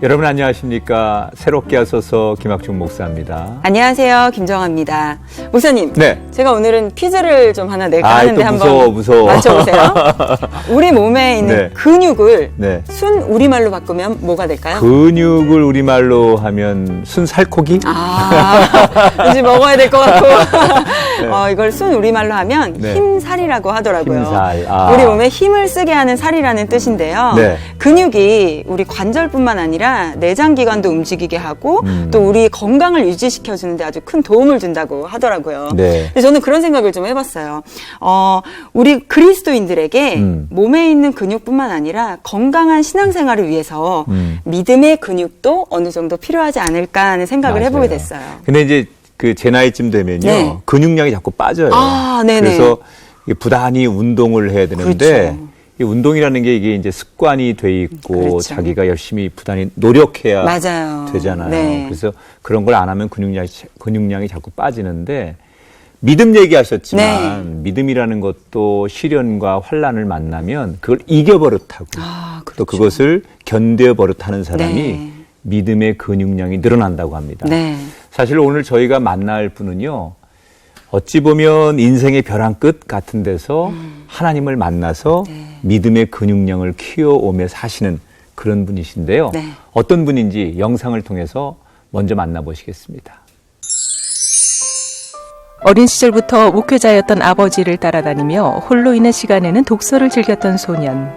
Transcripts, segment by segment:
여러분 안녕하십니까. 새롭게 하소서 김학중 목사입니다. 안녕하세요. 김정아입니다. 목사님, 네. 제가 오늘은 퀴즈를 좀 하나 낼까 하는데 한번 무서워. 맞춰보세요. 우리 몸에 있는 네. 근육을 네. 순 우리말로 바꾸면 뭐가 될까요? 근육을 우리말로 하면 순살코기? 왠지 먹어야 될 것 같고 네. 이걸 순 우리말로 하면 네. 힘살이라고 하더라고요. 힘살. 우리 몸에 힘을 쓰게 하는 살이라는 뜻인데요. 네. 근육이 우리 관절뿐만 아니라 내장기관도 움직이게 하고 또 우리 건강을 유지시켜주는데 아주 큰 도움을 준다고 하더라고요. 네. 근데 저는 그런 생각을 좀 해봤어요. 우리 그리스도인들에게 몸에 있는 근육뿐만 아니라 건강한 신앙생활을 위해서 믿음의 근육도 어느 정도 필요하지 않을까 하는 생각을 맞아요. 해보게 됐어요. 근데 이제 제 나이쯤 되면요. 네. 근육량이 자꾸 빠져요. 네네. 그래서 부단히 운동을 해야 되는데 그렇죠. 이 운동이라는 게 이게 이제 습관이 돼 있고 그렇죠. 자기가 열심히 부단히 노력해야 맞아요. 되잖아요. 네. 그래서 그런 걸 안 하면 근육량이 자꾸 빠지는데 믿음 얘기하셨지만 네. 믿음이라는 것도 시련과 환란을 만나면 그걸 이겨버릇하고 그렇죠. 또 그것을 견뎌버릇하는 사람이 네. 믿음의 근육량이 늘어난다고 합니다. 네. 사실 오늘 저희가 만날 분은요. 어찌 보면 인생의 벼랑 끝 같은 데서 하나님을 만나서 믿음의 근육량을 키워오며 사시는 그런 분이신데요. 네. 어떤 분인지 영상을 통해서 먼저 만나보시겠습니다. 어린 시절부터 목회자였던 아버지를 따라다니며 홀로 있는 시간에는 독서를 즐겼던 소년.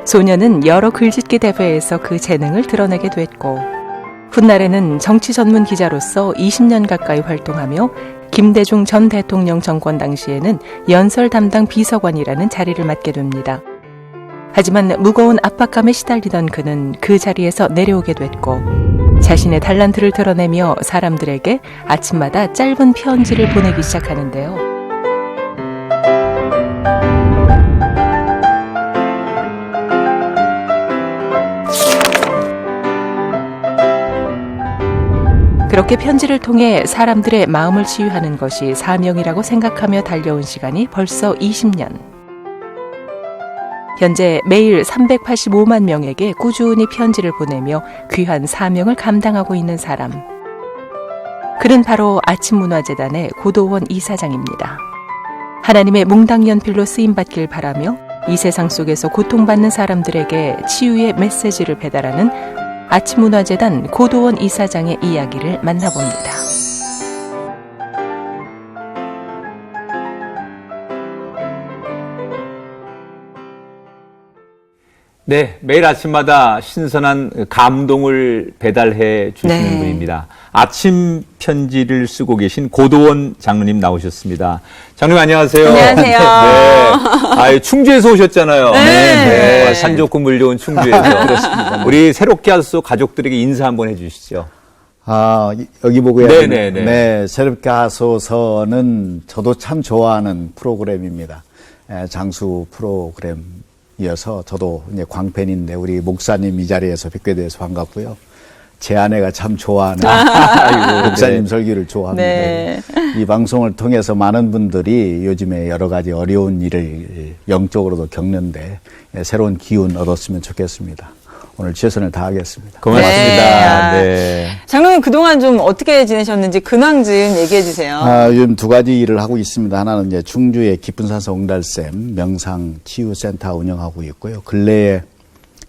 소년은 여러 글짓기 대회에서 그 재능을 드러내게 됐고 훗날에는 정치 전문 기자로서 20년 가까이 활동하며 김대중 전 대통령 정권 당시에는 연설 담당 비서관이라는 자리를 맡게 됩니다. 하지만 무거운 압박감에 시달리던 그는 그 자리에서 내려오게 됐고 자신의 달란트를 드러내며 사람들에게 아침마다 짧은 편지를 보내기 시작하는데요. 그렇게 편지를 통해 사람들의 마음을 치유하는 것이 사명이라고 생각하며 달려온 시간이 벌써 20년. 현재 매일 385만 명에게 꾸준히 편지를 보내며 귀한 사명을 감당하고 있는 사람. 그는 바로 아침문화재단의 고도원 이사장입니다. 하나님의 몽당연필로 쓰임받길 바라며 이 세상 속에서 고통받는 사람들에게 치유의 메시지를 배달하는 아침문화재단 고도원 이사장의 이야기를 만나봅니다. 네, 매일 아침마다 신선한 감동을 배달해 주시는 네. 분입니다. 아침 편지를 쓰고 계신 고도원 장로님 나오셨습니다. 장로님 안녕하세요. 안녕하세요. 네. 충주에서 오셨잖아요. 네. 산 좋고 물 좋은 충주에서. 그렇습니다. 우리 새롭게 하소서 가족들에게 인사 한번 해주시죠. 여기 보고 해야 네네네. 되네. 네, 새롭게 하소서는 저도 참 좋아하는 프로그램입니다. 장수 프로그램이어서 저도 이제 광팬인데 우리 목사님 이 자리에서 뵙게 돼서 반갑고요. 제 아내가 참 좋아하는 목사님 설교를 좋아합니다. 네. 이 방송을 통해서 많은 분들이 요즘에 여러 가지 어려운 일을 영적으로도 겪는데 새로운 기운 얻었으면 좋겠습니다. 오늘 최선을 다하겠습니다. 고맙습니다. 네. 장로님 그동안 좀 어떻게 지내셨는지 근황 좀 얘기해 주세요. 요즘 두 가지 일을 하고 있습니다. 하나는 이제 충주의 깊은산서 옹달샘 명상치유센터 운영하고 있고요. 근래에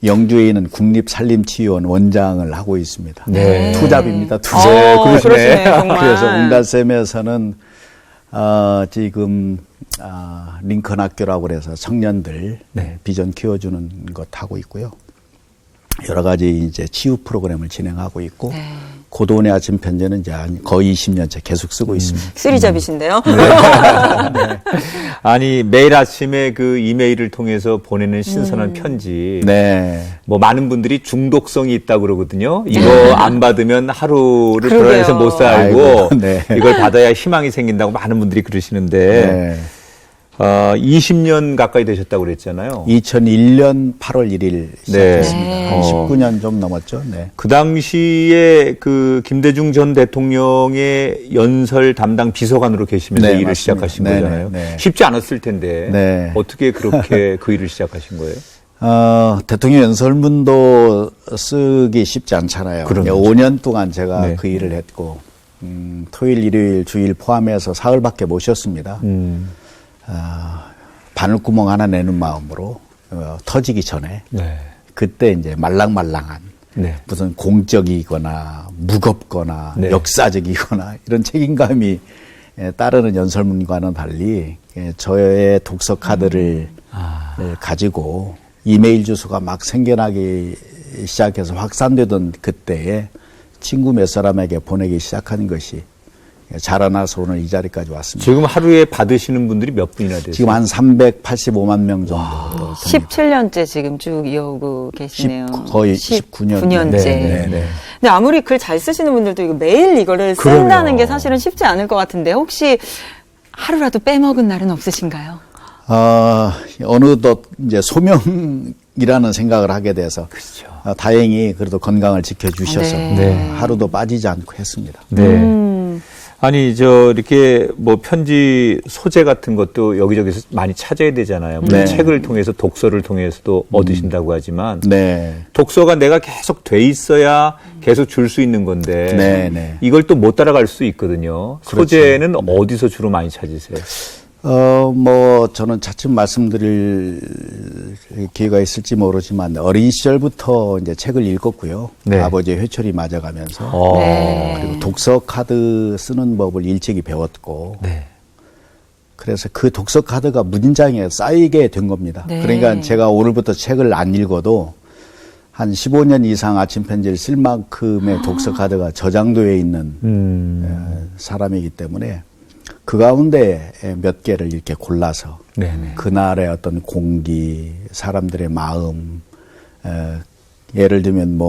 영주에 있는 국립산림치유원 원장을 하고 있습니다. 네. 투잡입니다. 투잡. 그러시네, 정말. 그래서 옹달샘에서는 지금 링컨 학교라고 그래서 청년들 비전 키워주는 것 하고 있고요. 여러 가지 이제 치유 프로그램을 진행하고 있고 고도원의 아침 편지는 이제 거의 20년째 계속 쓰고 있습니다. 쓰리잡이신데요. 네. 아니 매일 아침에 그 이메일을 통해서 보내는 신선한 편지. 네. 뭐 많은 분들이 중독성이 있다고 그러거든요. 이거 안 받으면 하루를 그러게요. 돌아다녀서 못 살고 아이고, 네. 이걸 받아야 희망이 생긴다고 많은 분들이 그러시는데 네. 20년 가까이 되셨다고 그랬잖아요. 2001년 8월 1일 시작했습니다. 네. 한 19년 좀 넘었죠. 네. 그 당시에 그 김대중 전 대통령의 연설 담당 비서관으로 계시면서 네, 일을 맞습니다. 시작하신 네, 거잖아요. 네. 쉽지 않았을 텐데 네. 어떻게 그렇게 그 일을 시작하신 거예요? 대통령 연설문도 쓰기 쉽지 않잖아요. 그럼요. 5년 동안 제가 네. 그 일을 했고, 토일, 일요일, 주일 포함해서 사흘밖에 못 쉬었습니다. 바늘구멍 하나 내는 마음으로 터지기 전에 네. 그때 이제 말랑말랑한 네. 무슨 공적이거나 무겁거나 네. 역사적이거나 이런 책임감이 따르는 연설문과는 달리 저의 독서 카드를 가지고 이메일 주소가 막 생겨나기 시작해서 확산되던 그때에 친구 몇 사람에게 보내기 시작한 것이 자라나서 오늘 이 자리까지 왔습니다. 지금 하루에 받으시는 분들이 몇 분이나 되세요? 지금 한 385만 명 정도. 17년째 지금 쭉 이어오고 계시네요. 거의 19년. 9년째. 네. 근데 아무리 글 잘 쓰시는 분들도 이거 매일 이거를 그럼요. 쓴다는 게 사실은 쉽지 않을 것 같은데 혹시 하루라도 빼먹은 날은 없으신가요? 어느덧 이제 소명이라는 생각을 하게 돼서 그렇죠. 다행히 그래도 건강을 지켜주셔서 네. 하루도 빠지지 않고 했습니다. 네. 아니, 이렇게 편지 소재 같은 것도 여기저기서 많이 찾아야 되잖아요. 물론 네. 책을 통해서 독서를 통해서도 얻으신다고 하지만 네. 독서가 내가 계속 돼 있어야 계속 줄 수 있는 건데 네, 네. 이걸 또 못 따라갈 수 있거든요. 그렇죠. 소재는 어디서 주로 많이 찾으세요? 저는 차츰 말씀드릴 기회가 있을지 모르지만 어린 시절부터 이제 책을 읽었고요. 네. 아버지의 회초리 맞아가면서. 네. 그리고 독서 카드 쓰는 법을 일찍이 배웠고. 네. 그래서 그 독서 카드가 문장에 쌓이게 된 겁니다. 네. 그러니까 제가 오늘부터 책을 안 읽어도 한 15년 이상 아침 편지를 쓸 만큼의 독서 카드가 저장되어 있는 사람이기 때문에 그 가운데 몇 개를 이렇게 골라서 네네. 그날의 어떤 공기, 사람들의 마음, 예를 들면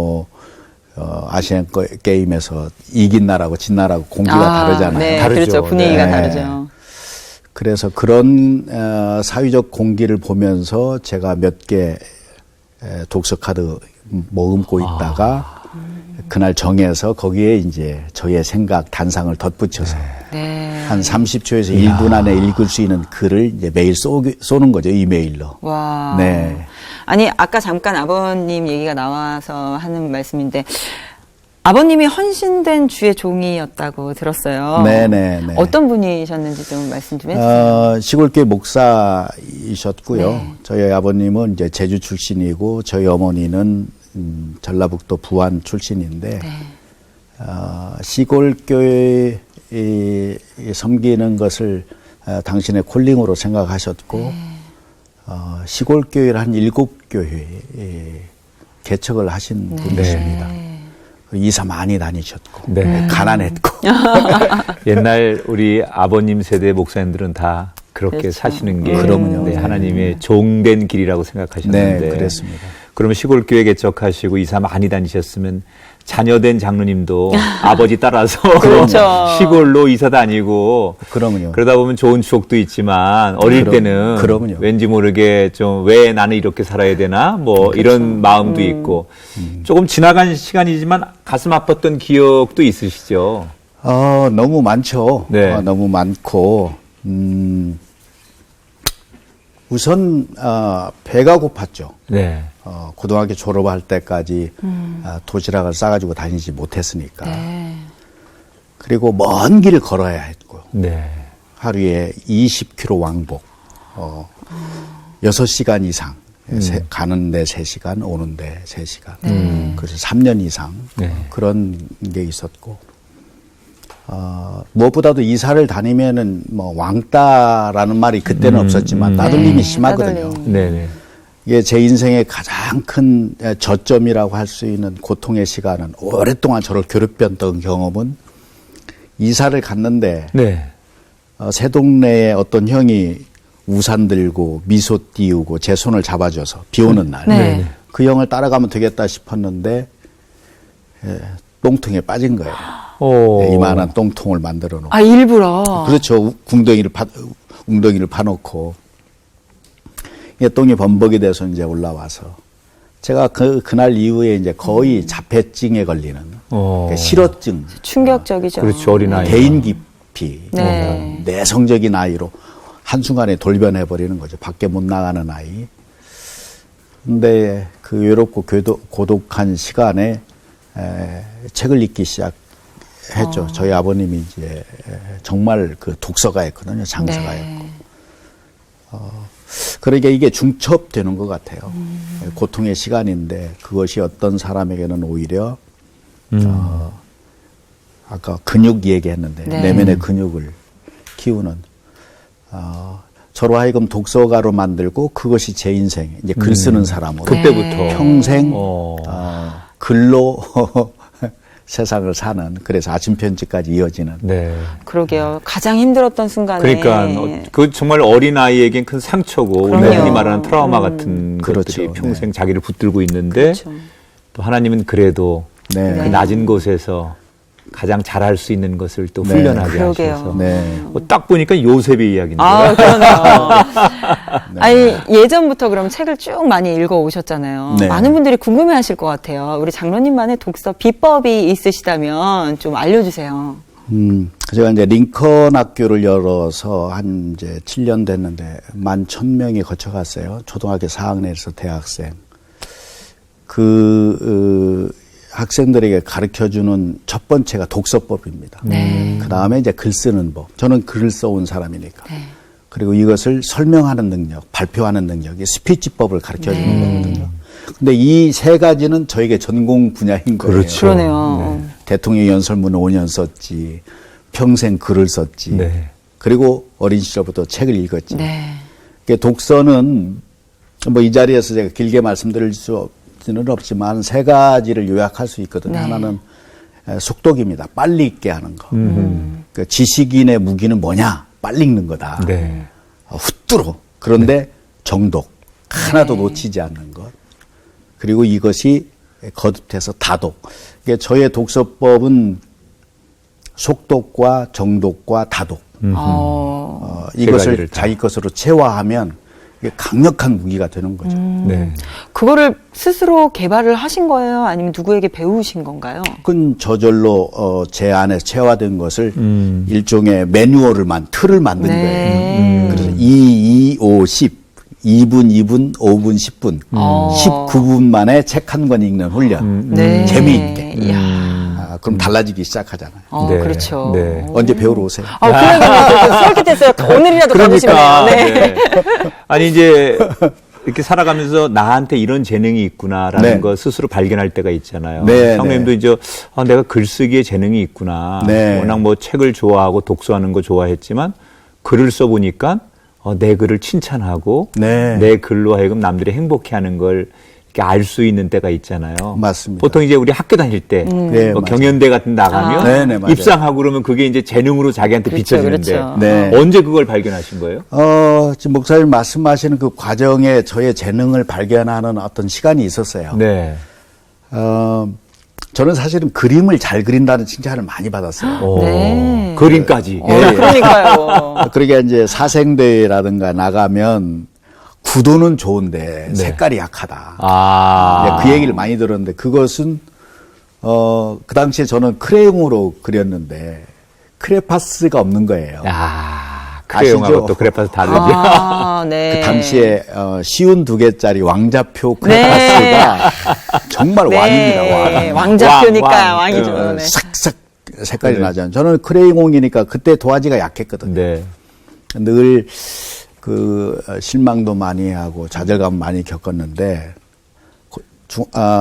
아시안 게임에서 이긴 나라고 진 나라고 공기가 다르잖아요. 네, 다르죠. 그렇죠. 분위기가 네. 다르죠. 그래서 그런 사회적 공기를 보면서 제가 몇 개 독서 카드 머금고 있다가 그날 정해서 거기에 이제 저의 생각, 단상을 덧붙여서 네. 한 30초에서 1분 안에 읽을 수 있는 글을 이제 매일 쏘는 거죠, 이메일로. 와. 네. 아니, 아까 잠깐 아버님 얘기가 나와서 하는 말씀인데, 아버님이 헌신된 주의 종이었다고 들었어요. 네네네. 어떤 분이셨는지 좀 말씀 좀 해주세요. 시골교회 목사이셨고요. 네. 저희 아버님은 이제 제주 출신이고, 저희 어머니는 전라북도 부안 출신인데, 네. 시골교회에 섬기는 것을 당신의 콜링으로 생각하셨고, 네. 시골교회를 한 7교회에 개척을 하신 분이십니다. 이사 많이 다니셨고, 네. 가난했고. 옛날 우리 아버님 세대 목사님들은 다 그렇게 그렇죠. 사시는 게 그럼요. 네, 하나님의 종된 길이라고 생각하셨는데 네, 그랬습니다. 그러면 시골교회 개척하시고 이사 많이 다니셨으면 자녀된 장로님도 아버지 따라서 그렇죠. 시골로 이사 다니고 그럼요. 그러다 보면 좋은 추억도 있지만 어릴 때는 그럼요. 왠지 모르게 좀 왜 나는 이렇게 살아야 되나 뭐 이런 마음도 있고 조금 지나간 시간이지만 가슴 아팠던 기억도 있으시죠? 너무 많죠. 네. 너무 많고, 우선, 배가 고팠죠. 네. 고등학교 졸업할 때까지 도시락을 싸가지고 다니지 못했으니까. 네. 그리고 먼 길을 걸어야 했고, 네. 하루에 20km 왕복, 6시간 이상. 가는데 3시간, 오는데 3시간. 그래서 3년 이상 네. 그런 게 있었고, 무엇보다도 이사를 다니면은 왕따라는 말이 그때는 없었지만 따돌림이 심하거든요. 따돌림. 네네. 이게 제 인생의 가장 큰 저점이라고 할 수 있는 고통의 시간은 오랫동안 저를 괴롭혔던 경험은 이사를 갔는데 네. 새 동네에 어떤 형이 우산 들고 미소 띄우고 제 손을 잡아줘서 비 오는 날. 네. 그 형을 따라가면 되겠다 싶었는데 똥통에 빠진 거예요. 이만한 똥통을 만들어 놓고. 아, 일부러. 그렇죠. 웅덩이를 파놓고. 이게 똥이 범벅이 돼서 이제 올라와서. 제가 그날 이후에 이제 거의 자폐증에 걸리는 그러니까 실어증. 충격적이죠. 그렇죠. 어린아이. 개인 기피. 네. 내성적인 아이로 한순간에 돌변해버리는 거죠. 밖에 못 나가는 아이. 근데 그 외롭고 고독한 시간에 책을 읽기 시작했죠. 저희 아버님이 이제 정말 그 독서가였거든요. 장서가였고. 그러니까 이게 중첩되는 것 같아요. 고통의 시간인데 그것이 어떤 사람에게는 오히려 아까 근육 얘기했는데 네. 내면의 근육을 키우는 저로 하여금 독서가로 만들고 그것이 제 인생 이제 글 쓰는 사람으로 그때부터 평생 글로 세상을 사는 그래서 아침 편지까지 이어지는 네. 그러게요. 가장 힘들었던 순간에. 그러니까 그 정말 어린 아이에겐 큰 상처고 그럼요. 우리가 흔히 말하는 트라우마 같은 그렇죠. 것들이 평생 네. 자기를 붙들고 있는데 그렇죠. 또 하나님은 그래도 네. 그 낮은 곳에서 가장 잘할 수 있는 것을 또 네. 훈련하게 그러게요. 하셔서 네. 딱 보니까 요셉의 이야기인데요. 아, 그러네요. 아니, 예전부터 그럼 책을 쭉 많이 읽어 오셨잖아요. 네. 많은 분들이 궁금해 하실 것 같아요. 우리 장로님만의 독서 비법이 있으시다면 좀 알려주세요. 제가 이제 링컨 학교를 열어서 한 이제 7년 됐는데 11,000명이 거쳐갔어요. 초등학교 4학년에서 대학생. 학생들에게 가르쳐주는 첫 번째가 독서법입니다. 그 다음에 이제 글 쓰는 법. 저는 글을 써온 사람이니까. 네. 그리고 이것을 설명하는 능력, 발표하는 능력이 스피치법을 가르쳐주는 거거든요. 근데 이 세 가지는 저에게 전공 분야인 거예요. 그렇죠. 그러네요. 대통령 연설문을 5년 썼지, 평생 글을 썼지, 네. 그리고 어린 시절부터 책을 읽었지. 네. 그러니까 독서는 뭐 이 자리에서 제가 길게 말씀드릴 수는 없지만 세 가지를 요약할 수 있거든요. 네. 하나는 속독입니다. 빨리 읽게 하는 거. 그러니까 지식인의 무기는 뭐냐? 빨리 읽는 거다. 네. 훗들어. 그런데 정독. 하나도 놓치지 않는 것. 그리고 이것이 거듭해서 다독. 그러니까 저의 독서법은 속독과 정독과 다독. 세 이것을 가지를 다. 자기 것으로 체화하면 이게 강력한 무기가 되는 거죠. 네. 그거를 스스로 개발을 하신 거예요? 아니면 누구에게 배우신 건가요? 그건 저절로 제 안에 체화된 것을 일종의 틀을 만든 네. 거예요. 그래서 2, 2, 5, 10, 2분, 2분, 5분, 10분, 19분 만에 책 한 권 읽는 훈련. 네. 재미있게. 이야. 그럼 달라지기 시작하잖아요. 네. 그렇죠. 네. 언제 배우러 오세요? 그러니까 솔깃했어요. 오늘이라도 가고 싶네요. 네. 네. 아니 이제 이렇게 살아가면서 나한테 이런 재능이 있구나라는 네. 거 스스로 발견할 때가 있잖아요. 네, 성님도 네. 이제 내가 글쓰기에 재능이 있구나. 네. 워낙 뭐 책을 좋아하고 독서하는 거 좋아했지만 글을 써보니까 내 글을 칭찬하고 네. 내 글로 하여금 남들이 행복해하는 걸 이렇게 알 수 있는 때가 있잖아요. 맞습니다. 보통 이제 우리 학교 다닐 때 네, 뭐 맞아요. 경연대 같은 데 나가면 네, 네, 맞아요. 입상하고 그러면 그게 이제 재능으로 자기한테 그렇죠, 비춰지는데 그렇죠. 네. 언제 그걸 발견하신 거예요? 지금 목사님 말씀하시는 그 과정에 저의 재능을 발견하는 어떤 시간이 있었어요. 네. 저는 사실은 그림을 잘 그린다는 칭찬을 많이 받았어요. 네. 그림까지. 그러니까요. 그러니까 이제 사생대회라든가 나가면 구도는 좋은데 색깔이 약하다. 아. 그 얘기를 많이 들었는데 그것은 그 당시에 저는 크레용으로 그렸는데 크레파스가 없는 거예요. 크레용하고 아시죠? 또 그래파스 다르죠. 네. 그 당시에 쉬운 2개짜리 왕자표 크레파스가 정말 네. 왕입니다. 왕. 왕자표니까 왕. 왕이죠. 네. 싹싹 색깔이 네. 나잖아요. 저는 크레용이니까 그때 도화지가 약했거든요. 네. 늘 실망도 많이 하고 좌절감 많이 겪었는데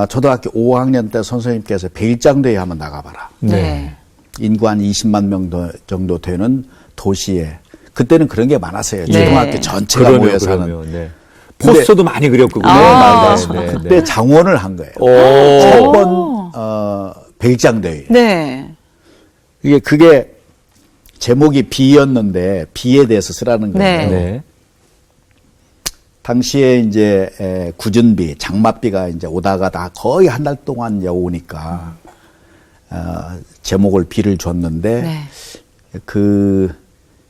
초등학교 5학년 때 선생님께서 배일장대회 한번 나가봐라. 네. 인구 한 20만 명 정도 되는 도시에 그때는 그런 게 많았어요. 네. 초등학교 전체가 모여서 하는. 네. 포스터도 많이 그렸고. 맞아요. 그때 장원을 한 거예요. 첫 번 배일장대회. 네. 그게 제목이 비였는데 비에 대해서 쓰라는 거예요. 네. 네. 당시에 이제 굳은비, 장맛비가 이제 오다가 다 거의 한 달 동안 오니까 제목을 비를 줬는데 네. 그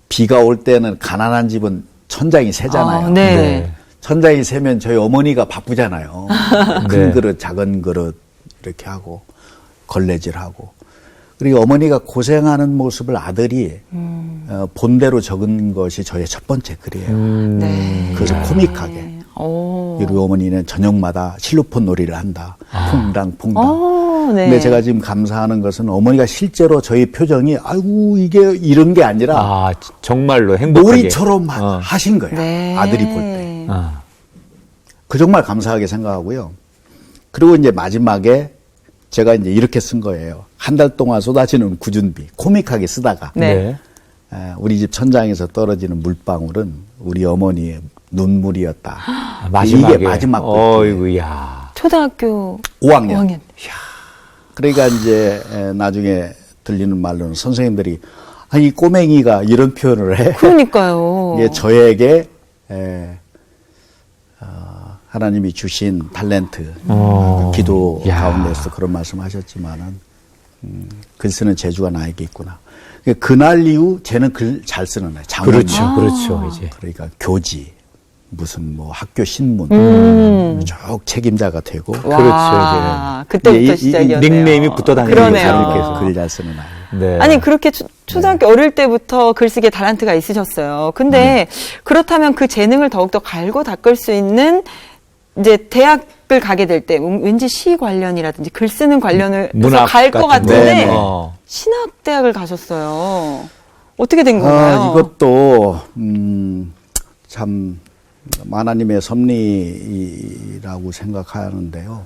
비가 올 때는 가난한 집은 천장이 새잖아요. 네. 네. 천장이 새면 저희 어머니가 바쁘잖아요. 큰 네. 그릇, 작은 그릇 이렇게 하고 걸레질하고. 그리고 어머니가 고생하는 모습을 아들이 본대로 적은 것이 저의 첫 번째 글이에요. 네. 그래서 코믹하게. 오. 우리 어머니는 저녁마다 실로폰 놀이를 한다. 퐁당퐁당. 네. 근데 제가 지금 감사하는 것은 어머니가 실제로 저희 표정이 아이고 이게 이런 게 아니라 아, 정말로 행복하게. 놀이처럼 하신 거예요. 네. 아들이 볼 때. 아, 그 정말 감사하게 생각하고요. 그리고 이제 마지막에 제가 이제 이렇게 쓴 거예요. 한 달 동안 쏟아지는 구준비. 코믹하게 쓰다가. 네. 우리 집 천장에서 떨어지는 물방울은 우리 어머니의 눈물이었다. 마지막에. 이게 마지막 글. 어이구야. 초등학교 5학년. 5학년. 그러니까 이제 나중에 들리는 말로는 선생님들이 이 꼬맹이가 이런 표현을 해. 그러니까요. 이게 저에게 하나님이 주신 탤런트, 기도 야. 가운데서 그런 말씀하셨지만은 글 쓰는 재주가 나에게 있구나. 그날 이후 쟤는 글 잘 쓰는 애. 장원. 그렇죠, 그렇죠, 이제. 그러니까 교지, 무슨 뭐 학교 신문, 쭉 책임자가 되고. 와, 그때부터 이제 시작이었네요. 닉네임이 붙어 다니는 그러네요. 거죠. 글 잘 쓰는 아이. 네. 아니 그렇게 초등학교 어릴 때부터 글쓰기에 달란트가 있으셨어요. 근데 그렇다면 그 재능을 더욱더 갈고 닦을 수 있는 이제 대학을 가게 될 때 왠지 시 관련이라든지 글 쓰는 관련을 문학 갈 것 같은 같은데 네, 네. 신학대학을 가셨어요. 어떻게 된 건가요? 이것도 참 하나님의 섭리라고 생각하는데요.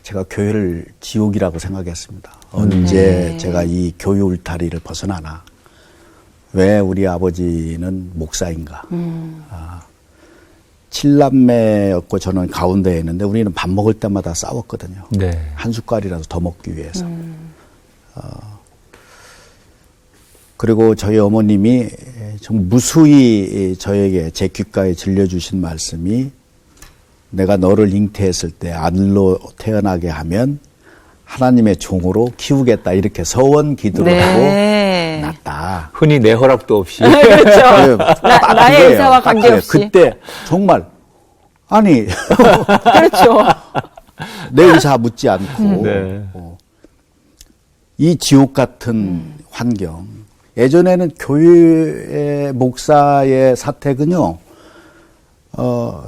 제가 교회를 지옥이라고 생각했습니다. 언제 제가 이 교회 울타리를 벗어나나? 왜 우리 아버지는 목사인가? 7남매였고 저는 가운데에 있는데 우리는 밥 먹을 때마다 싸웠거든요. 네. 한 숟갈이라도 더 먹기 위해서. 그리고 저희 어머님이 좀 무수히 저에게 제 귓가에 들려주신 말씀이 내가 너를 잉태했을 때 아들로 태어나게 하면 하나님의 종으로 키우겠다 이렇게 서원 기도를 네. 하고 났다. 흔히 내 허락도 없이. 그렇죠. 딱 나의 그거예요. 의사와 딱 관계없이. 그래요. 그때 정말 아니 그렇죠. 내 의사 묻지 않고 네. 이 지옥 같은 환경. 예전에는 교회 목사의 사택은요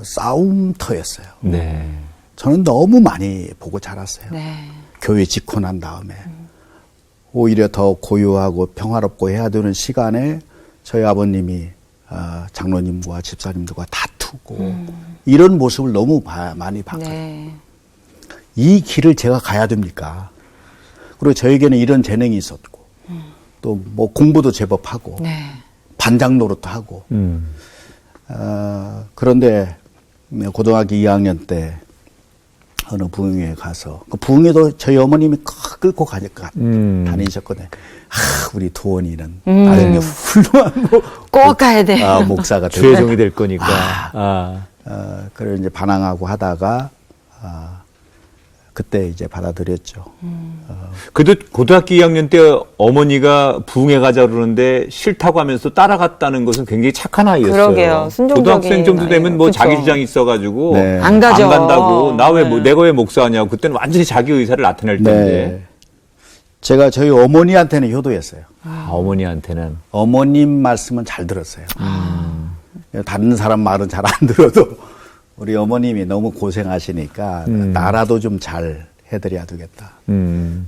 싸움터였어요. 네. 저는 너무 많이 보고 자랐어요. 네. 교회 집고 난 다음에 오히려 더 고요하고 평화롭고 해야 되는 시간에 저희 아버님이 장로님과 집사님들과 다투고 이런 모습을 너무 많이 봤거든요. 네. 이 길을 제가 가야 됩니까? 그리고 저에게는 이런 재능이 있었고 또 뭐 공부도 제법 하고 네. 반장 노릇도 하고 그런데 고등학교 2학년 때 어느 부흥회에 가서 그 부흥회도 저희 어머님이 끌고 다니셨거든요. 우리 도원이는 나중에 훌륭한 꼭 가야 돼. 목사가 되고 주의 종이 될 거니까. 그걸 이제 반항하고 하다가 그때 이제 받아들였죠. 그래도 고등학교 2학년 때 어머니가 부흥회 가자 그러는데 싫다고 하면서 따라갔다는 것은 굉장히 착한 아이였어요. 그러게요. 순종적인 고등학생 정도 되면 뭐 아이예요. 자기 그쵸. 주장이 있어가지고 네. 안 가죠. 안 간다고 나 왜 네. 내가 왜 목사하냐고 그때는 완전히 자기 의사를 나타낼 텐데. 네. 제가 저희 어머니한테는 효도했어요. 어머니한테는 어머님 말씀은 잘 들었어요. 다른 사람 말은 잘 안 들어도 우리 어머님이 너무 고생하시니까 나라도 좀 잘 해드려야 되겠다.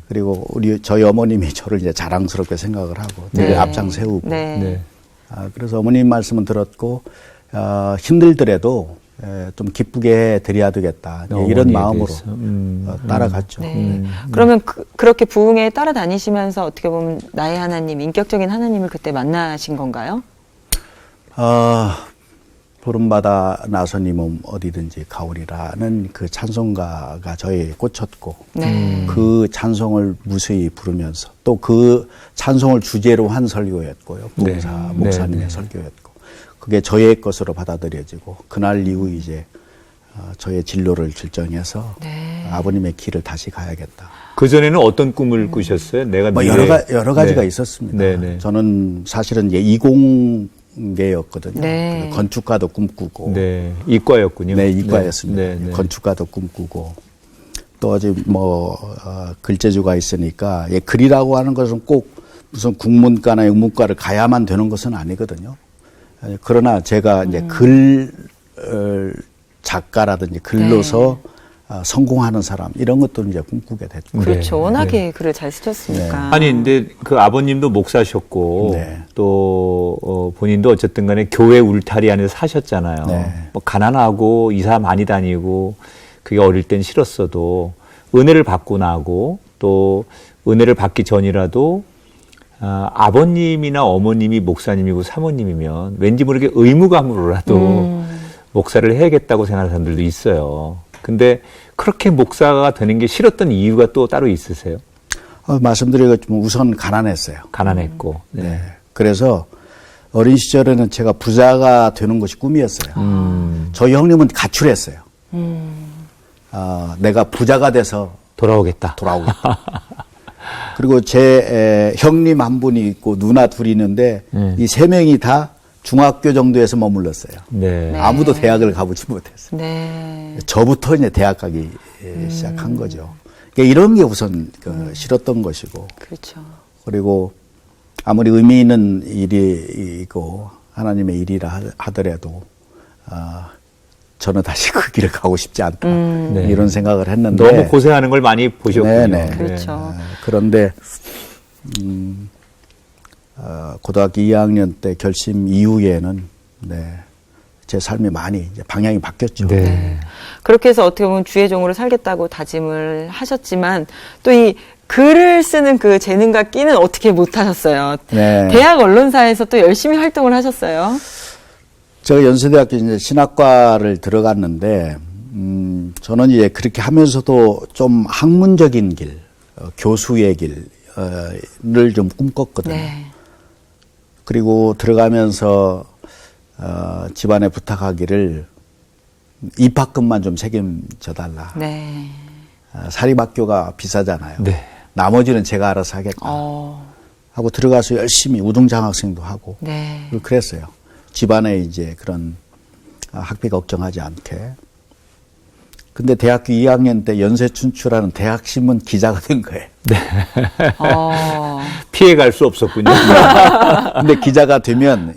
그리고 저희 어머님이 저를 이제 자랑스럽게 생각을 하고 늘 네. 앞장 세우고. 네. 네. 그래서 어머님 말씀은 들었고 힘들더라도 좀 기쁘게 해드려야 되겠다. 이런 어머니에 마음으로 대해서. 따라갔죠. 네. 그러면 그렇게 부흥회에 따라다니시면서 어떻게 보면 나의 하나님, 인격적인 하나님을 그때 만나신 건가요? 부름받아 나선 이 몸 어디든지 가오리라는 그 찬송가가 저에게 꽂혔고 네. 그 찬송을 무수히 부르면서 또 그 찬송을 주제로 한 설교였고요. 부흥사 네. 목사님의 네. 설교였고 그게 저의 것으로 받아들여지고 그날 이후 이제 저의 진로를 결정해서 네. 아버님의 길을 다시 가야겠다. 그 전에는 어떤 꿈을 꾸셨어요? 내가 뭐 미래에- 여러 가지가 네. 있었습니다. 네네. 저는 사실은 이제 이공계였거든요. 네. 그래서 건축가도 꿈꾸고 네, 이과였군요. 네, 이과였습니다. 네, 네. 건축가도 꿈꾸고 또 아직 글재주가 있으니까 글이라고 하는 것은 꼭 무슨 국문과나 영문과를 가야만 되는 것은 아니거든요. 그러나 제가 이제 글 작가라든지 글로서 성공하는 사람 이런 것도 이제 꿈꾸게 됐죠. 그렇죠. 네. 워낙에 글을 잘 쓰셨으니까. 아니, 근데 그 아버님도 목사셨고, 네. 또, 본인도 어쨌든 간에 교회 울타리 안에서 사셨잖아요. 네. 뭐 가난하고 이사 많이 다니고, 그게 어릴 땐 싫었어도, 은혜를 받고 나고, 또, 은혜를 받기 전이라도, 아버님이나 어머님이 목사님이고 사모님이면 왠지 모르게 의무감으로라도 목사를 해야겠다고 생각하는 사람들도 있어요. 근데 그렇게 목사가 되는 게 싫었던 이유가 또 따로 있으세요? 말씀드리겠지만 우선 가난했어요. 가난했고. 네. 그래서 어린 시절에는 제가 부자가 되는 것이 꿈이었어요. 저희 형님은 가출했어요. 내가 부자가 돼서 돌아오겠다. 그리고 제 형님 한 분이 있고 누나 둘이 있는데 이 세 명이 다 중학교 정도에서 머물렀어요. 네. 네. 아무도 대학을 가보지 못했어요. 네. 저부터 이제 대학 가기 시작한 거죠. 그러니까 이런 게 우선 싫었던 것이고, 그렇죠. 그리고 아무리 의미 있는 일이고 하나님의 일이라 하더라도 저는 다시 그 길을 가고 싶지 않다. 네. 이런 생각을 했는데 너무 고생하는 걸 많이 보셨군요. 네네. 그렇죠. 그런데 고등학교 2학년 때 결심 이후에는 제 삶이 많이 이제 방향이 바뀌었죠. 네. 그렇게 해서 어떻게 보면 주의 종으로 살겠다고 다짐을 하셨지만 또 이 글을 쓰는 그 재능과 끼는 어떻게 못 하셨어요. 네. 대학 언론사에서 또 열심히 활동을 하셨어요. 제가 연세대학교 이제 신학과를 들어갔는데 저는 이제 그렇게 하면서도 좀 학문적인 길, 교수의 길을 좀 꿈꿨거든요. 네. 그리고 들어가면서 집안에 부탁하기를 입학금만 좀 책임져 달라. 네. 사립학교가 비싸잖아요. 네. 나머지는 제가 알아서 하겠다. 하고 들어가서 열심히 우등장학생도 하고 네. 그랬어요. 집안에 이제 그런 학비 걱정하지 않게. 근데 대학교 2학년 때 연세춘추라는 대학신문 기자가 된 거예요. 피해갈 수 없었군요. 근데 기자가 되면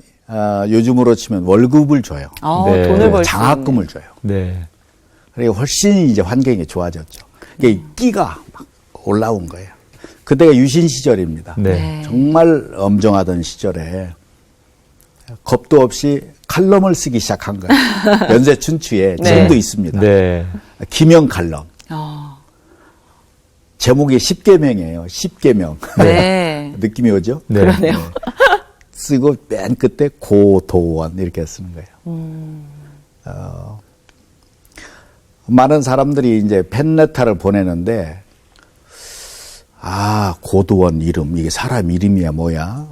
요즘으로 치면 월급을 줘요. 네. 돈을 벌 수 장학금을 줘요. 네. 그리고 훨씬 이제 환경이 좋아졌죠. 이게 끼가 막 올라온 거예요. 그때가 유신 시절입니다. 네. 정말 엄정하던 시절에 겁도 없이 칼럼을 쓰기 시작한 거예요. 연세춘추에 네. 지금도 있습니다. 네. 김영 칼럼. 제목이 10계명이에요. 10계명. 네. 느낌이 오죠? 네. 그러네요. 쓰고 맨 끝에 고도원 이렇게 쓰는 거예요. 많은 사람들이 이제 팬레타를 보내는데 고도원 이름 이게 사람 이름이야 뭐야?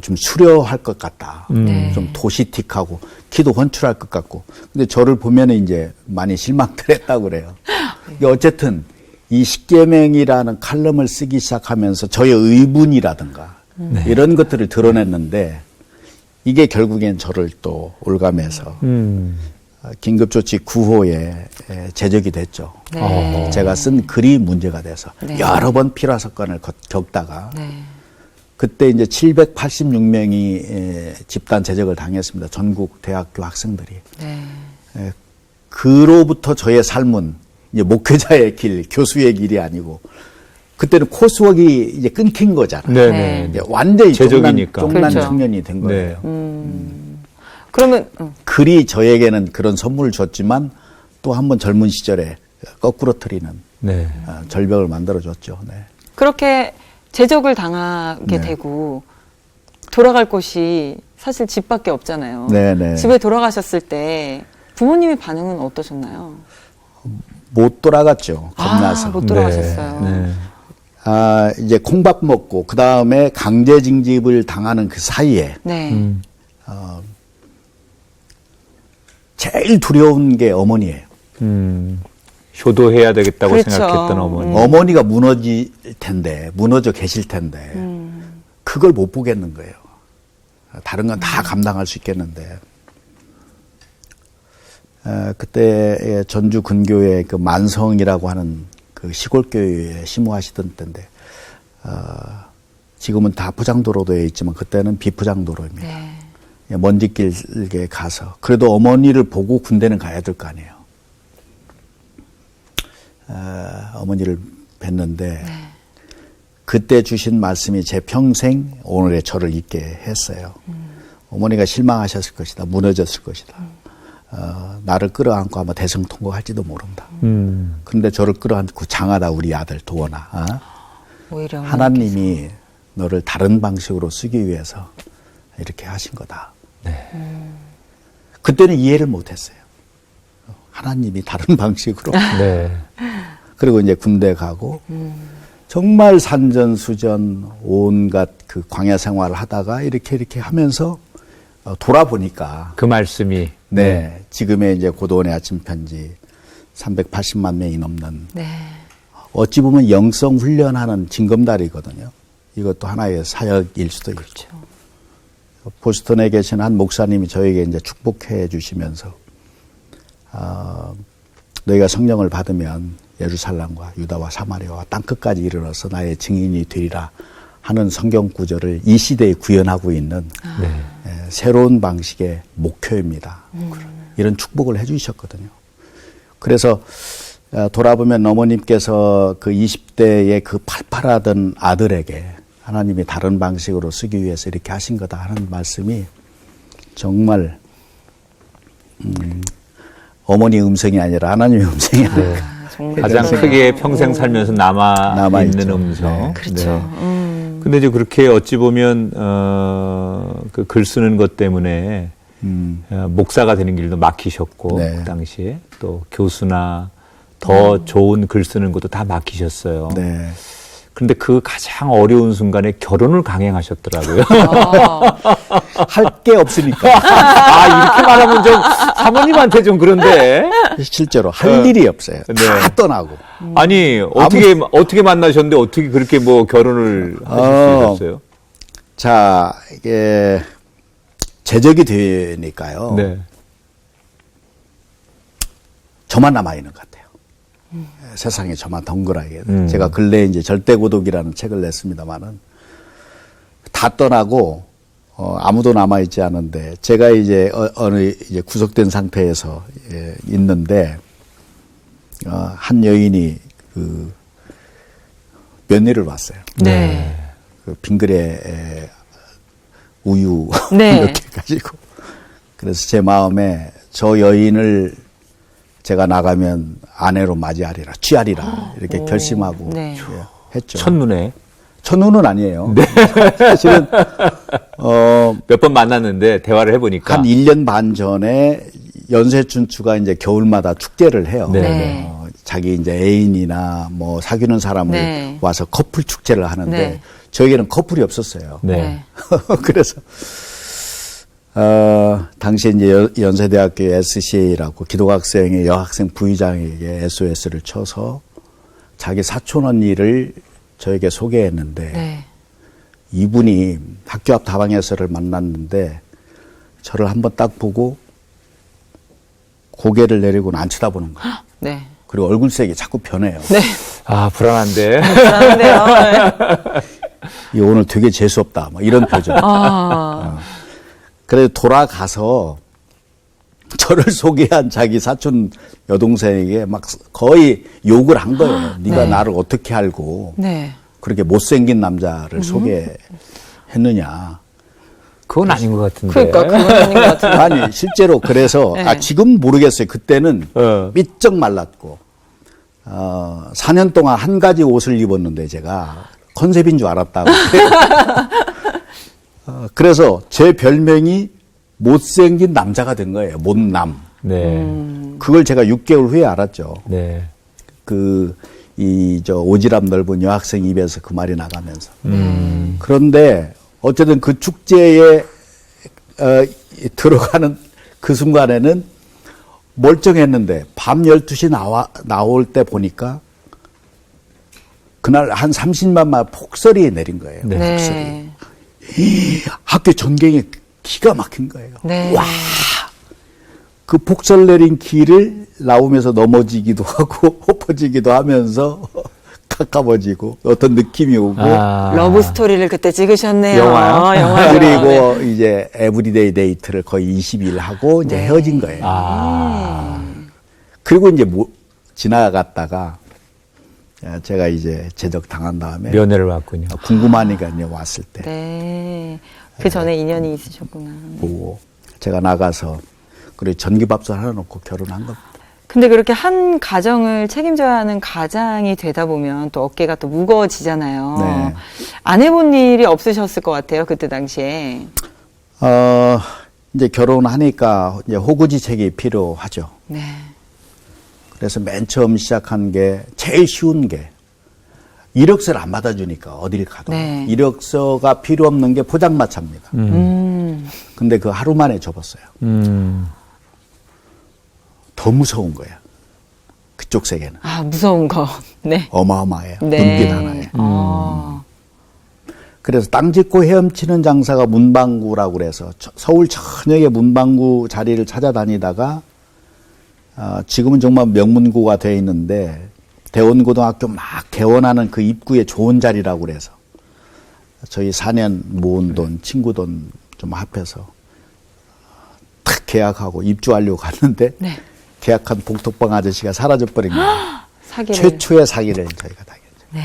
좀 수려할 것 같다. 네. 좀 도시틱하고 키도 훤출할 것 같고. 근데 저를 보면 이제 많이 실망들 했다고 그래요. 어쨌든 이 십계명이라는 칼럼을 쓰기 시작하면서 저의 의문이라든가 이런 것들을 드러냈는데 이게 결국엔 저를 또 올감해서 긴급조치 9호에 제적이 됐죠. 네. 제가 쓴 글이 문제가 돼서 네. 여러 번 필화 사건을 겪다가 네. 그때 이제 786명이 집단 제적을 당했습니다. 전국 대학교 학생들이. 네. 그로부터 저의 삶은 이제 목회자의 길, 교수의 길이 아니고 그때는 코스웍이 이제 끊긴 거잖아요. 네. 네. 네. 이제 완전히 제적이니까. 쫑난 그렇죠. 청년이 된 거예요. 네. 그러면 글이 저에게는 그런 선물을 줬지만 또 한 번 젊은 시절에 거꾸로 트리는 네. 절벽을 만들어줬죠. 네. 그렇게 제적을 당하게 네. 되고 돌아갈 곳이 사실 집밖에 없잖아요. 네, 네. 집에 돌아가셨을 때 부모님의 반응은 어떠셨나요? 못 돌아갔죠. 겁나서. 못 돌아가셨어요. 네. 이제 콩밥 먹고 그 다음에 강제 징집을 당하는 그 사이에 네. 제일 두려운 게 어머니예요. 효도해야 되겠다고 그렇죠. 생각했던 어머니. 어머니가 무너질 텐데, 무너져 계실 텐데, 그걸 못 보겠는 거예요. 다른 건 다 감당할 수 있겠는데. 그때 전주 근교에 그 만성이라고 하는 그 시골교회에 심호하시던 때인데, 지금은 다 포장도로도에 있지만 그때는 비포장도로입니다. 네. 먼지길에 가서 그래도 어머니를 보고 군대는 가야 될 거 아니에요. 어머니를 뵀는데 그때 주신 말씀이 제 평생 오늘의 저를 있게 했어요. 어머니가 실망하셨을 것이다. 무너졌을 것이다. 나를 끌어안고 아마 대성통곡할지도 모른다. 그런데 저를 끌어안고 장하다 우리 아들 도원아. 오히려 하나님이 너를 다른 방식으로 쓰기 위해서 이렇게 하신 거다. 그때는 이해를 못했어요. 하나님이 다른 방식으로. 네. 그리고 이제 군대 가고 정말 산전수전 온갖 그 광야 생활을 하다가 이렇게 하면서 돌아보니까 그 말씀이 네, 지금의 이제 고도원의 아침 편지 380만 명이 넘는 네. 어찌 보면 영성 훈련하는 징검다리거든요. 이것도 하나의 사역일 수도 있죠. 보스턴에 계신 한 목사님이 저에게 이제 축복해 주시면서 너희가 성령을 받으면 예루살렘과 유다와 사마리아와 땅끝까지 이르러서 나의 증인이 되리라 하는 성경 구절을 이 시대에 구현하고 있는 새로운 방식의 목표입니다. 이런 축복을 해 주셨거든요. 그래서 돌아보면 어머님께서 그 20대의 그 팔팔하던 아들에게 하나님이 다른 방식으로 쓰기 위해서 이렇게 하신 거다 하는 말씀이 정말 어머니 음성이 아니라 하나님의 음성이 아닐까. 가장 크게 평생 살면서 남아 있는 음성. 네. 그렇죠. 근데 이제 그렇게 어찌 보면 그 글 쓰는 것 때문에 목사가 되는 길도 막히셨고 네. 그 당시에 또 교수나 더 좋은 글 쓰는 것도 다 막히셨어요. 네. 그런데 그 가장 어려운 순간에 결혼을 강행하셨더라고요. 할 게 없으니까. 이렇게 말하면 좀 사모님한테 좀 그런데. 실제로 할 일이 없어요. 네. 다 떠나고. 아니 어떻게 만나셨는데 어떻게 그렇게 뭐 결혼을 하실 수 있었어요? 자, 이게 제적이 되니까요. 네. 저만 남아 있는 것 같아요. 세상에 저만 덩그라게. 제가 근래에 이제 절대고독이라는 책을 냈습니다만은 다 떠나고 아무도 남아 있지 않은데 제가 이제 어느 이제 구속된 상태에서 있는데 한 여인이 그 며느리를 왔어요. 네. 그 빙그레 우유 네. 몇 개 가지고 그래서 제 마음에 저 여인을 제가 나가면 아내로 맞이하리라, 취하리라 이렇게 결심하고 네. 했죠. 첫눈은 아니에요. 네. 사실은 몇 번 만났는데 대화를 해보니까 한 1년 반 전에 연세춘추가 이제 겨울마다 축제를 해요. 네. 자기 이제 애인이나 뭐 사귀는 사람을 네. 와서 커플 축제를 하는데 네. 저에게는 커플이 없었어요. 네. 그래서 당시에 이제 연세대학교 SCA라고 기독학생의 여학생 부의장에게 SOS를 쳐서 자기 사촌 언니를 저에게 소개했는데 네. 이분이 학교 앞 다방에서를 만났는데 저를 한번 딱 보고 고개를 내리고는 안 쳐다보는 거예요. 네. 그리고 얼굴색이 자꾸 변해요. 네. 불안한데. 그런데요. 이 오늘 되게 재수없다. 뭐 이런 표정. 그래서 돌아가서 저를 소개한 자기 사촌 여동생에게 막 거의 욕을 한 거예요. 네가 나를 어떻게 알고 네. 그렇게 못생긴 남자를 소개했느냐. 그건 아닌 것 같은데. 그러니까 그건 아닌 것 같은데. 아니 실제로 그래서 네. 지금 모르겠어요. 그때는 삐쩍 말랐고 4년 동안 한 가지 옷을 입었는데 제가 컨셉인 줄 알았다고. 그래서 제 별명이 못생긴 남자가 된 거예요. 못남. 네. 그걸 제가 6개월 후에 알았죠. 네. 오지랖 넓은 여학생 입에서 그 말이 나가면서. 그런데 어쨌든 그 축제에 들어가는 그 순간에는 멀쩡했는데 밤 12시 나올 때 보니까 그날 한 30만 마 폭설이 내린 거예요. 네. 폭설이. 학교 전경이 기가 막힌 거예요. 네. 와, 그 폭설 내린 길을 나오면서 넘어지기도 하고 엎어지기도 하면서 가까워지고 어떤 느낌이 오고 러브 스토리를 그때 찍으셨네요. 영화요? 영화요. 그리고 이제 에브리데이 데이트를 거의 20일 하고 이제 헤어진 거예요. 그리고 이제 지나갔다가 제가 이제 제적 당한 다음에 면회를 왔군요. 궁금하니까 이제 왔을 때 네. 그 전에 인연이 있으셨구나. 보고 제가 나가서 그리고 전기밥솥 하나 놓고 결혼한 겁니다. 근데 그렇게 한 가정을 책임져야 하는 가장이 되다 보면 또 어깨가 또 무거워지잖아요. 네. 안 해본 일이 없으셨을 것 같아요. 그때 당시에. 이제 결혼하니까 이제 호구지책이 필요하죠. 네. 그래서 맨 처음 시작한 게 제일 쉬운 게 이력서를 안 받아주니까 어딜 가도 네. 이력서가 필요 없는 게 포장마차입니다. 근데 그 하루 만에 접었어요. 더 무서운 거야. 그쪽 세계는. 아, 무서운 거. 네. 어마어마해요. 네. 눈빛 하나에. 아. 그래서 땅 짚고 헤엄치는 장사가 문방구라고 그래서 서울 전역의 문방구 자리를 찾아다니다가 지금은 정말 명문고가 되어 있는데 대원고등학교 막 개원하는 그 입구에 좋은 자리라고 그래서 저희 4년 모은 돈, 친구 돈 좀 합해서 탁 계약하고 입주하려고 갔는데 네. 계약한 복덕방 아저씨가 사라져버린 거예요. 사기를. 최초의 사기를 저희가 당했죠. 네.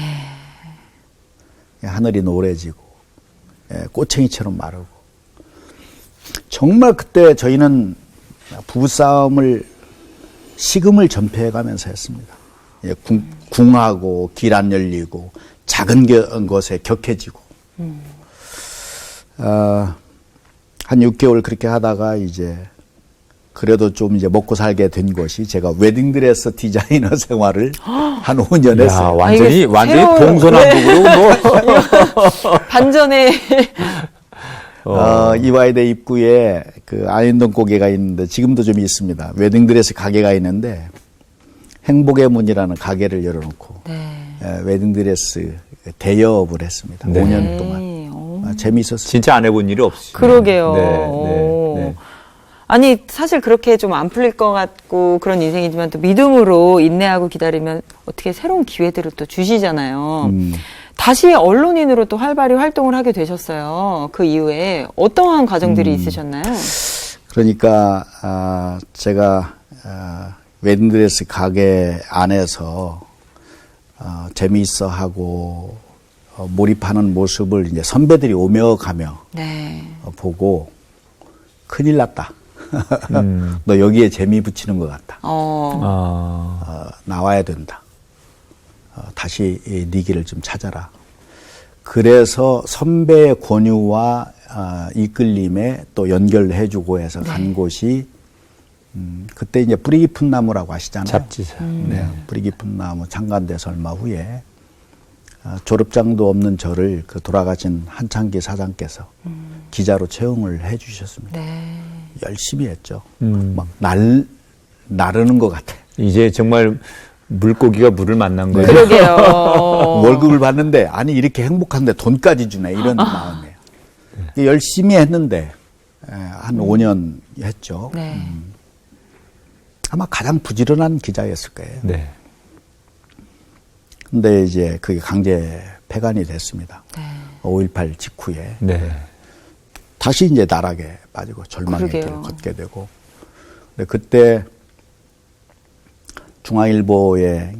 하늘이 노래지고 꼬챙이처럼 마르고 정말 그때 저희는 부부싸움을 식음을 전폐해가면서 했습니다. 궁하고 길 안 열리고 작은 것에 격해지고 한 6개월 그렇게 하다가 이제 그래도 좀 이제 먹고 살게 된 것이 제가 웨딩드레스 디자이너 생활을 한 5년 야, 했어요. 완전히 새로운- 동서남북으로 뭐. 반전의 이화여대 입구에 그 안현동 고개가 있는데 지금도 좀 있습니다. 웨딩드레스 가게가 있는데 행복의 문이라는 가게를 열어놓고 웨딩드레스 대여업을 했습니다. 네. 5년 동안. 재미있었어요. 진짜 안 해본 일이 없어요. 그러게요. 네. 아니 사실 그렇게 좀 안 풀릴 것 같고 그런 인생이지만 또 믿음으로 인내하고 기다리면 어떻게 새로운 기회들을 또 주시잖아요. 다시 언론인으로 또 활발히 활동을 하게 되셨어요. 그 이후에 어떠한 과정들이 있으셨나요? 그러니까 제가 웨딩드레스 가게 안에서 재미있어 하고 몰입하는 모습을 이제 선배들이 오며 가며 네. 보고 큰일 났다. 너 여기에 재미 붙이는 것 같다. 나와야 된다. 다시 네 길을 좀 찾아라. 그래서 선배의 권유와 이끌림에 또 연결해주고 해서 간 곳이 그때 이제 뿌리 깊은 나무라고 아시잖아요. 잡지사. 네, 뿌리 깊은 나무 창간돼서 얼마 후에 졸업장도 없는 저를 그 돌아가신 한창기 사장께서 기자로 채용을 해주셨습니다. 네. 열심히 했죠. 막 나르는 것 같아. 이제 정말 물고기가 물을 만난 거예요. 그러게요. 월급을 받는데 아니 이렇게 행복한데 돈까지 주네 이런 마음이에요. 열심히 했는데 한 5년 했죠. 네. 아마 가장 부지런한 기자였을 거예요. 네. 근데 이제 그게 강제 폐간이 됐습니다. 5.18 직후에. 네. 다시 이제 나락에 빠지고 절망의 그러게요. 길을 걷게 되고. 근데 그때 중앙일보에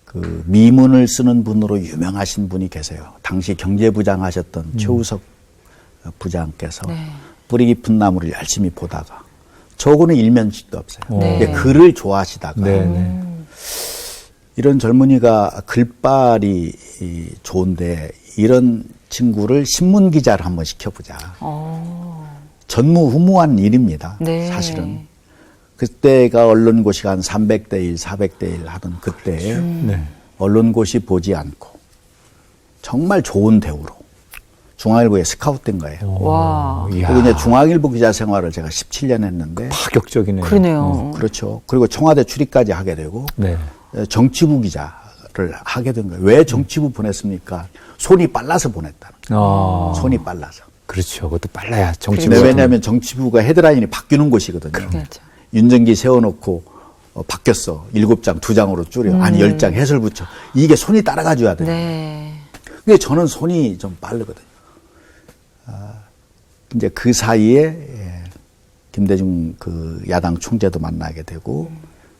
그 미문을 쓰는 분으로 유명하신 분이 계세요. 당시 경제부장 하셨던 최우석 부장께서 뿌리 깊은 나무를 열심히 보다가 저거는 일면식도 없어요. 네. 근데 글을 좋아하시다가 네. 이런 젊은이가 글발이 좋은데 이런 친구를 신문 기자를 한번 시켜보자. 전무후무한 일입니다. 네. 사실은. 그때가 언론고시가 한 300대 1, 400대 1 하던 그때에 네. 언론고시 보지 않고 정말 좋은 대우로 중앙일보에 스카웃된 거예요. 와. 그리고 이제 중앙일보 기자 생활을 제가 17년 했는데 파격적이네요. 그러네요. 그렇죠. 그리고 청와대 출입까지 하게 되고 네. 정치부 기자를 하게 된 거예요. 왜 정치부 보냈습니까? 손이 빨라서 보냈다는 거예요. 손이 빨라서. 그렇죠. 그것도 빨라야 정치. 근데 왜냐하면 정치부가 헤드라인이 바뀌는 곳이거든요. 그렇죠. 윤정기 세워놓고 바뀌었어. 7장, 2장으로 줄여. 아니, 10장 해설 붙여. 이게 손이 따라가줘야 돼요. 네. 근데 저는 손이 좀 빠르거든요. 이제 그 사이에 김대중 그 야당 총재도 만나게 되고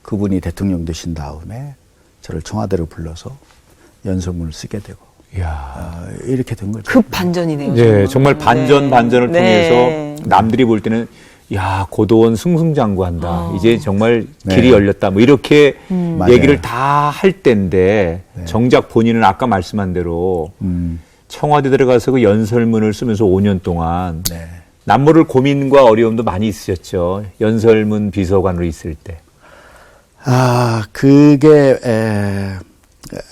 그분이 대통령 되신 다음에 저를 청와대로 불러서 연설문을 쓰게 되고 이렇게 된 거죠. 급 반전이네요. 네, 정말 반전을 네. 통해서 남들이 볼 때는 야, 고도원 승승장구한다. 이제 정말 네. 길이 열렸다. 뭐 이렇게 얘기를 맞아요. 다 할 때인데 정작 본인은 아까 말씀한 대로 청와대 들어가서 그 연설문을 쓰면서 5년 동안 네. 남모를 고민과 어려움도 많이 있으셨죠. 연설문 비서관으로 있을 때. 그게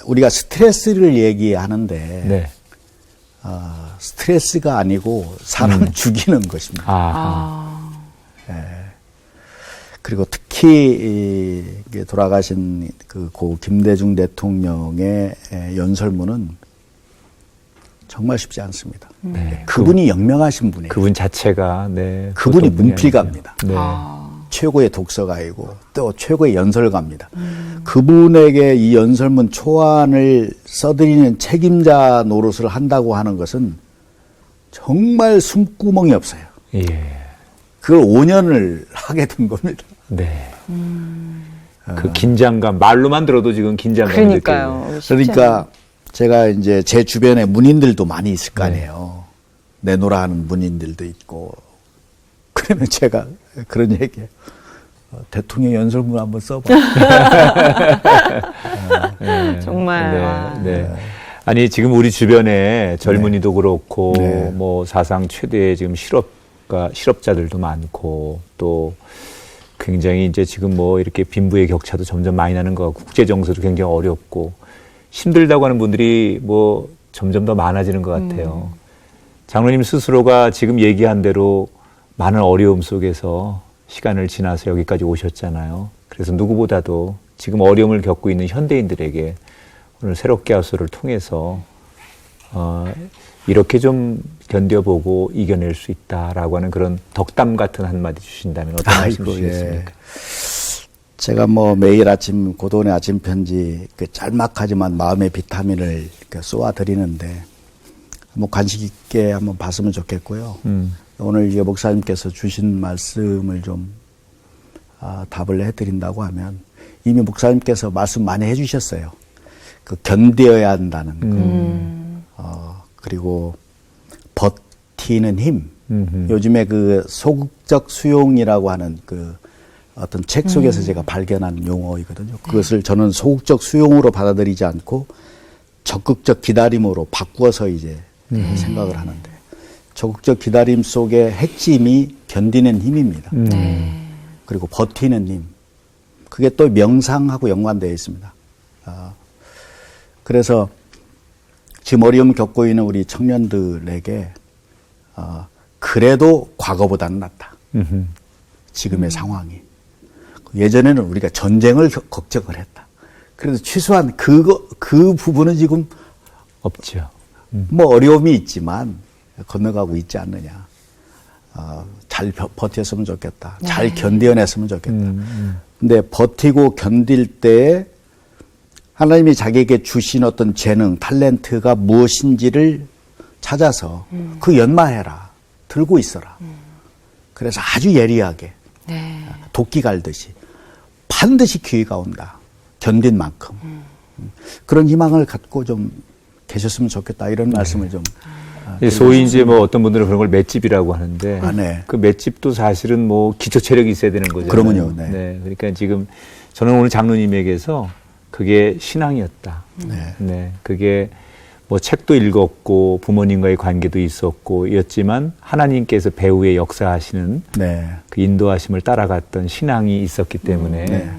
우리가 스트레스를 얘기하는데 네. 스트레스가 아니고 사람을 죽이는 것입니다. 그리고 특히 이게 돌아가신 고 김대중 대통령의 연설문은 정말 쉽지 않습니다. 네. 그분이 영명하신 분이에요. 그분 자체가 네. 그분이 어떤 분이 문필가입니다. 아니죠. 네. 최고의 독서가이고 또 최고의 연설가입니다. 그분에게 이 연설문 초안을 써드리는 책임자 노릇을 한다고 하는 것은 정말 숨구멍이 없어요. 예. 그걸 5년을 하게 된 겁니다. 네. 그 긴장감, 말로만 들어도 지금 긴장감이 그러니까요. 그러니까 제가 이제 제 주변에 문인들도 많이 있을 거 아니에요. 내노라 하는 문인들도 있고. 그러면 제가 그런 얘기해요. 대통령 연설문 한번 써봐. 네. 정말. 네. 네. 아니, 지금 우리 주변에 젊은이도 그렇고, 네. 뭐 사상 최대의 지금 실업자들도 많고, 또 굉장히 이제 지금 뭐 이렇게 빈부의 격차도 점점 많이 나는 것 같고, 국제 정세도 굉장히 어렵고, 힘들다고 하는 분들이 뭐 점점 더 많아지는 것 같아요. 장로님 스스로가 지금 얘기한 대로 많은 어려움 속에서 시간을 지나서 여기까지 오셨잖아요. 그래서 누구보다도 지금 어려움을 겪고 있는 현대인들에게 오늘 새롭게 하소를 통해서 이렇게 좀 견뎌보고 이겨낼 수 있다라고 하는 그런 덕담 같은 한마디 주신다면 어떤 말씀 주시겠습니까? 제가 뭐 매일 아침 고도원의 아침 편지 짤막하지만 마음의 비타민을 쏘아 드리는데 뭐 관심 있게 한번 봤으면 좋겠고요. 오늘 이제 목사님께서 주신 말씀을 좀 답을 해드린다고 하면 이미 목사님께서 말씀 많이 해주셨어요. 그 견뎌야 한다는 거. 그리고 버티는 힘. 요즘에 그 소극적 수용이라고 하는 그 어떤 책 속에서 제가 발견한 용어이거든요. 그것을 저는 소극적 수용으로 받아들이지 않고 적극적 기다림으로 바꾸어서 이제 생각을 하는데 적극적 기다림 속의 핵심이 견디는 힘입니다. 그리고 버티는 힘. 그게 또 명상하고 연관되어 있습니다. 그래서 지금 어려움 겪고 있는 우리 청년들에게 그래도 과거보다는 낫다. 지금의 상황이. 예전에는 우리가 전쟁을 걱정을 했다. 그래서 최소한 그 부분은 지금 없죠. 뭐 어려움이 있지만 건너가고 있지 않느냐. 잘 버텼으면 좋겠다. 잘 견뎌냈으면 좋겠다. 근데 버티고 견딜 때에 하나님이 자기에게 주신 어떤 재능, 탤런트가 무엇인지를 찾아서 그 연마해라. 들고 있어라. 그래서 아주 예리하게 도끼 갈듯이 반드시 기회가 온다. 견딘 만큼. 그런 희망을 갖고 좀 계셨으면 좋겠다. 이런 말씀을 좀. 소위 이제 뭐 어떤 분들은 그런 걸 맷집이라고 하는데 네. 그 맷집도 사실은 뭐 기초 체력이 있어야 되는 거잖아요. 그러면요. 네. 그러니까 지금 저는 오늘 장로님에게서 그게 신앙이었다. 네. 그게 뭐 책도 읽었고 부모님과의 관계도 있었고 였지만 하나님께서 배후에 역사하시는 네. 그 인도하심을 따라갔던 신앙이 있었기 때문에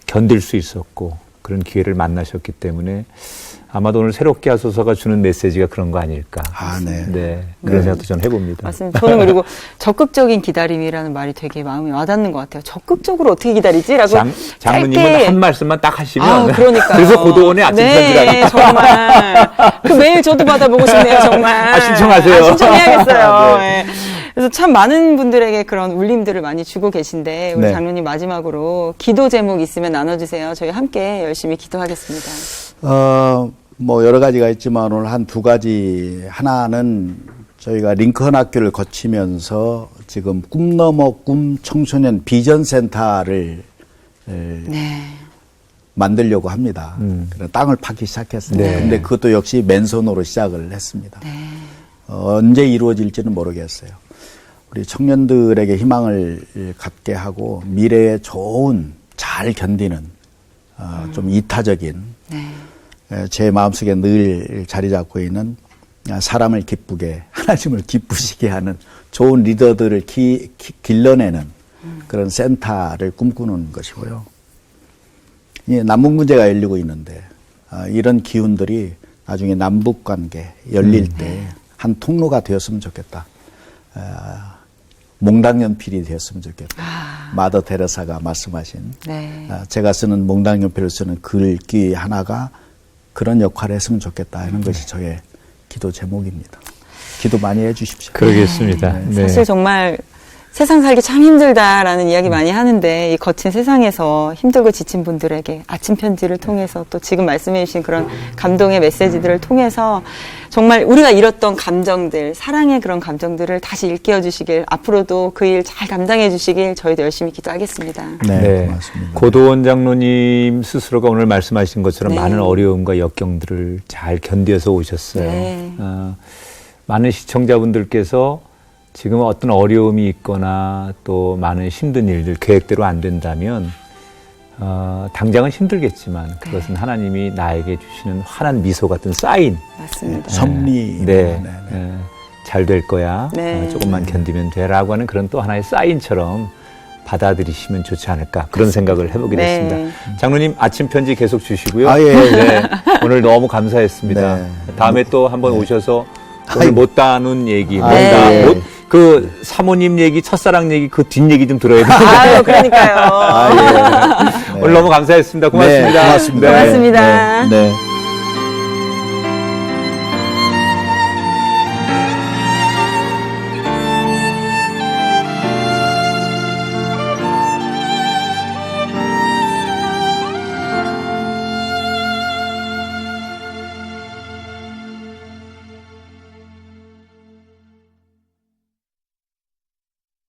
견딜 수 있었고 그런 기회를 만나셨기 때문에 아마도 오늘 새롭게 하소서가 주는 메시지가 그런 거 아닐까. 네. 그런 생각도 좀 해봅니다. 맞습니다. 저는 그리고 적극적인 기다림이라는 말이 되게 마음에 와닿는 것 같아요. 적극적으로 어떻게 기다리지라고 장로님은 한 말씀만 딱 하시면 그러니까요. 그래서 고도원의 아침 편지라고. 네, 정말. 그 메일 저도 받아보고 싶네요, 정말. 신청하세요. 신청해야겠어요. 네. 그래서 참 많은 분들에게 그런 울림들을 많이 주고 계신데 우리 네. 장로님 마지막으로 기도 제목 있으면 나눠주세요. 저희 함께 열심히 기도하겠습니다. 뭐 여러 가지가 있지만 오늘 한 두 가지. 하나는 저희가 링컨 학교를 거치면서 지금 꿈 넘어 꿈 청소년 비전 센터를 네. 만들려고 합니다. 그래서 땅을 파기 시작했습니다. 네. 근데 그것도 역시 맨손으로 시작을 했습니다. 네. 언제 이루어질지는 모르겠어요. 우리 청년들에게 희망을 갖게 하고 미래에 좋은 잘 견디는 좀 이타적인 네. 제 마음속에 늘 자리 잡고 있는 사람을 기쁘게 하나님을 기쁘시게 하는 좋은 리더들을 길러내는 그런 센터를 꿈꾸는 것이고요. 이 남북 문제가 열리고 있는데 이런 기운들이 나중에 남북 관계 열릴 때 한 통로가 되었으면 좋겠다. 몽당연필이 되었으면 좋겠다. 마더 테레사가 말씀하신 네. 제가 쓰는 몽당연필을 쓰는 글귀 하나가 그런 역할을 했으면 좋겠다 하는 것이 저의 기도 제목입니다. 기도 많이 해주십시오. 그러겠습니다. 네. 사실 정말 세상 살기 참 힘들다라는 이야기 많이 하는데 이 거친 세상에서 힘들고 지친 분들에게 아침 편지를 통해서 또 지금 말씀해 주신 그런 감동의 메시지들을 통해서 정말 우리가 잃었던 감정들, 사랑의 그런 감정들을 다시 일깨워 주시길, 앞으로도 그 일 잘 감당해 주시길 저희도 열심히 기도하겠습니다. 네, 고맙습니다. 고도원 장로님 스스로가 오늘 말씀하신 것처럼 네. 많은 어려움과 역경들을 잘 견뎌서 오셨어요. 네. 많은 시청자분들께서 지금 어떤 어려움이 있거나 또 많은 힘든 일들 계획대로 안 된다면 당장은 힘들겠지만 그것은 하나님이 나에게 주시는 환한 미소 같은 사인. 맞습니다. 섭리. 네. 잘 될 거야. 네. 조금만 견디면 돼라고 하는 그런 또 하나의 사인처럼 받아들이시면 좋지 않을까 그런 생각을 해보게 네. 됐습니다. 장로님 아침 편지 계속 주시고요. 아, 예. 네. 오늘 너무 감사했습니다. 네. 다음에 또 한번 오셔서 오늘 아이고. 못 다눈 얘기, 네. 그 사모님 얘기, 첫사랑 얘기, 그 뒷얘기 좀 들어야 돼요. 아유, 그러니까요. 아, 예. 오늘 너무 감사했습니다. 고맙습니다. 네, 고맙습니다. 고맙습니다. 네.